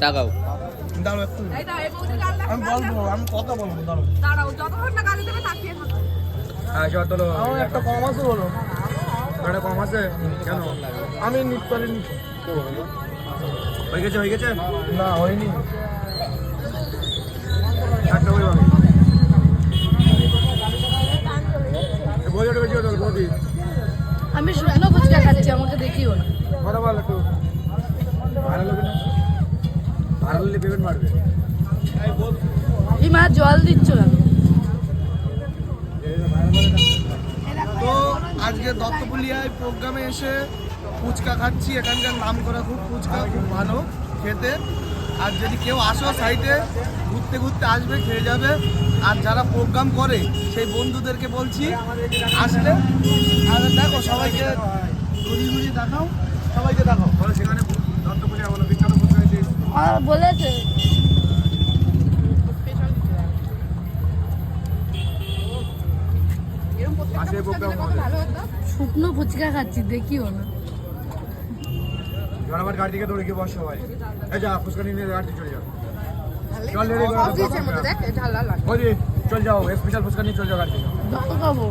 তাকাও দাঁড়াও একটু আমি বলবো আমি কথা বলবো দাঁড়াও যতক্ষণ না কাজে দেবে তাকিয়ে থাকো। হ্যাঁ চল তোলো আমার একটা কম আছে বলো একটা কম আছে কেন আমি নিট করে নিচ্ছি হয়ে গেছে না হয়নি একটা বই আমি বইটা বেশি হতো বৌদি আমি শুকনো ফুচকা খাচ্ছি, আমাকে দেখিও না। কথা বল একটু ভাইরাল হবে না ভাইরাল হলে পেমেন্ট মারবে এই মা জল দিচ্ছ কেন? তো আজকে দত্তপুলিয়ায় প্রোগ্রামে এসে ফুচকা খাচ্ছি। এখানকার নাম করা খুব ফুচকা, খুব ভালো খেতে। আর যদি কেউ আসো সাইডে ঘুরতে ঘুরতে আসবে, খেয়ে যাবে। আর যারা প্রোগ্রাম করে সেই বন্ধুদেরকে বলছি আসলে আর দেখো সবাইকে ঘুরিয়ে ঘুরিয়ে দেখাও, সবাইকে দেখাও। বলো সেখানে দত্তপুলিয়া বলো বিখ্যাত ফুচকা হয়েছে বলেছে আসে প্রোগ্রাম শুকনো ফুচকা খাচ্ছি, দেখিও না। জনবার গাড়ি থেকে দৌড়ে গিয়ে বস সবাই এই যা ফুচকা নিয়ে গাড়ি চলে যাও চল রেডি করো বৌদি চল যাও স্পেশাল ফুচকা নিয়ে চল যাও গাড়ি থেকে যত খাবো